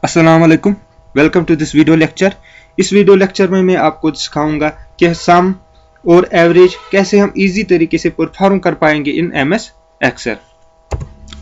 अस्सलाम वालेकुम, welcome to this video lecture. इस वीडियो लेक्चर में मैं आपको सिखाऊंगा कि सम और एवरेज कैसे हम इजी तरीके से परफॉर्म कर पाएंगे इन एमएस एक्सेल।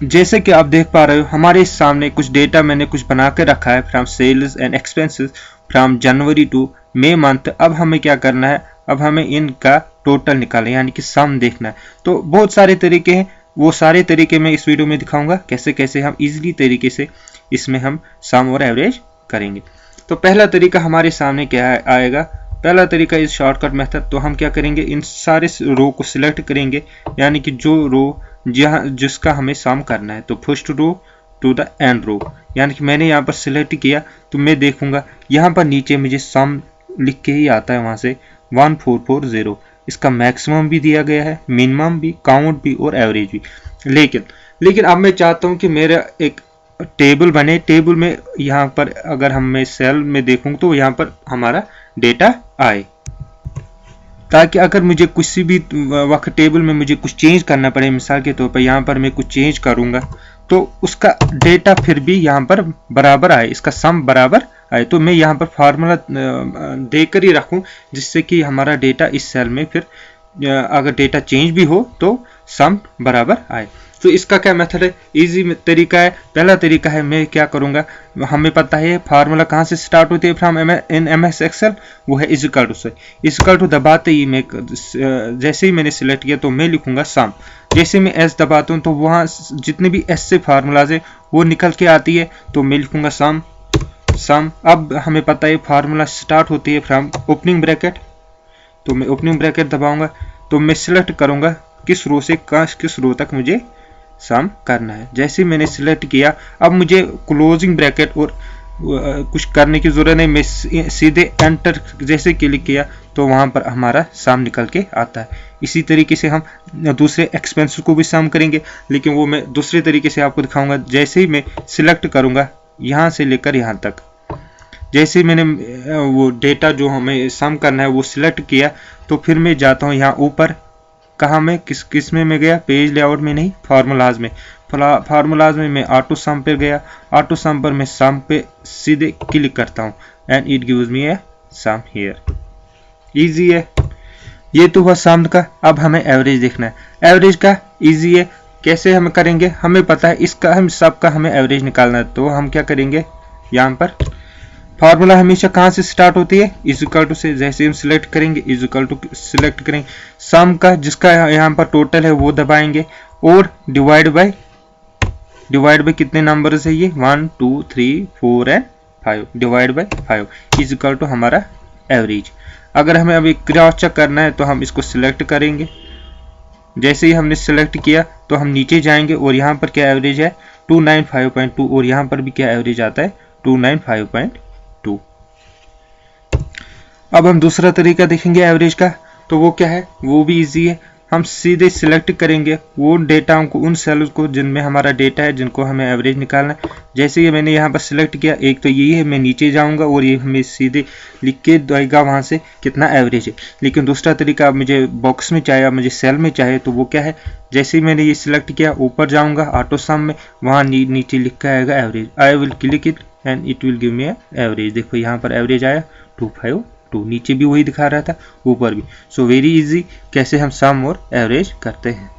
जैसे कि आप देख पा रहे हो हमारे सामने कुछ डेटा मैंने कुछ बना के रखा है from sales and expenses from January to May month. अब हमें क्या करना है, अब हमें इनका टोटल निकालना है, यानी कि सम देखना है। तो बहुत सारे तरीके हैं, वो सारे तरीके मैं इस वीडियो में दिखाऊंगा कैसे कैसे हम इजीली तरीके से इसमें हम सम और एवरेज करेंगे। तो पहला तरीका हमारे सामने क्या आएगा, पहला तरीका इस शॉर्टकट मेथड। तो हम क्या करेंगे, इन सारे रो को सिलेक्ट करेंगे, यानी कि जो रो जिसका हमें सम करना है। तो first row to the end row, यानी कि मैंने यहाँ पर सिलेक्ट किया तो मैं देखूंगा यहाँ पर नीचे मुझे सम लिख के ही आता है, वहां से 1440। इसका मैक्सिमम भी दिया गया है, मिनिमम भी, काउंट भी और एवरेज भी। लेकिन अब मैं चाहता हूं कि मेरा एक टेबल बने। टेबल में यहाँ पर अगर हम मैं सेल में देखूं तो यहाँ पर हमारा डेटा आए, ताकि अगर मुझे किसी भी वक्त टेबल में मुझे कुछ चेंज करना पड़े, मिसाल के तौर पर यहाँ पर मैं कुछ चेंज करूंगा तो उसका डेटा फिर भी यहाँ पर बराबर आए, इसका सम बराबर आए। तो मैं यहाँ पर फार्मूला देकर ही रखूं जिससे कि हमारा डेटा इस सेल में फिर अगर डेटा चेंज भी हो तो सम बराबर आए। तो इसका क्या मेथड है, इजी तरीका है। पहला तरीका है, मैं क्या करूंगा, हमें पता है फार्मूला कहाँ से स्टार्ट होती है फ्रॉम इन एमएस एक्सेल, वो है इक्वल टू से। इक्वल टू दबाते ही मैं जैसे ही मैंने सिलेक्ट किया तो मैं लिखूंगा सम। जैसे मैं एस दबाता हूँ तो वहाँ जितने भी एस से फार्मूलाज है वो निकल के आती है, तो मैं लिखूंगा सम। अब हमें पता है फार्मूला स्टार्ट होती है फ्रॉम ओपनिंग ब्रैकेट, तो मैं ओपनिंग ब्रैकेट दबाऊंगा तो मैं सिलेक्ट करूंगा किस रो से किस रो तक मुझे सम करना है। जैसे मैंने सिलेक्ट किया, अब मुझे क्लोजिंग ब्रैकेट और कुछ करने की जरूरत नहीं, मैं सीधे एंटर जैसे क्लिक किया तो वहां पर हमारा सम निकल के आता है। इसी तरीके से हम दूसरे एक्सपेंस को भी सम करेंगे, लेकिन वो मैं दूसरे तरीके से आपको दिखाऊंगा। जैसे ही मैं सिलेक्ट करूंगा यहाँ से लेकर यहाँ तक, जैसे मैंने वो डेटा जो हमें सम करना है वो सिलेक्ट किया, तो फिर मैं जाता हूँ यहाँ ऊपर। कहाँ में किस में मैं गया, पेज लेआउट में नहीं, फार्मूलाज में। फार्मूलाज में मैं ऑटो सम पे गया। ऑटो सम पर मैं सम पे सीधे क्लिक करता हूँ and it gives me a sum here. Easy है, ये तो हुआ सम का। अब हमें एवरेज देखना है। एवरेज का इजी है, कैसे हम करेंगे, हमें पता है इसका, हम सबका हमें एवरेज निकालना है। तो हम क्या करेंगे, यहाँ पर फार्मूला हमेशा कहाँ से स्टार्ट होती है, इक्वल टू से। जैसे हम सिलेक्ट करेंगे इक्वल टू सिलेक्ट करेंगे, सम का जिसका यहाँ पर टोटल है वो दबाएंगे और डिवाइड बाय कितने नंबर है ये, 1 2 3 4 and 5, divide by 5 equal to हमारा एवरेज। अगर हमें अभी क्रॉस चेक करना है तो हम इसको सिलेक्ट करेंगे। जैसे ही हमने सिलेक्ट किया तो हम नीचे जाएंगे और यहाँ पर क्या एवरेज है 295.2 और यहाँ पर भी क्या एवरेज आता है 295.2। अब हम दूसरा तरीका देखेंगे एवरेज का, तो वो क्या है, वो भी इजी है। हम सीधे सिलेक्ट करेंगे वो डेटा को, उन सेल्स को जिनमें हमारा डेटा है, जिनको हमें एवरेज निकालना है। जैसे ही मैंने यहाँ पर सिलेक्ट किया, एक तो यही है, मैं नीचे जाऊंगा और ये हमें सीधे लिख के देगा वहां से कितना एवरेज है। लेकिन दूसरा तरीका, मुझे बॉक्स में चाहे, मुझे सेल में चाहे, तो वो क्या है, जैसे ही मैंने ये सिलेक्ट किया ऊपर जाऊंगा ऑटो सम में, वहां नीचे लिखा आएगा average. I will click it and it will give me average. देखो यहाँ पर एवरेज आया 252, नीचे भी वही दिखा रहा था, ऊपर भी। सो वेरी इजी कैसे हम सम और एवरेज करते हैं।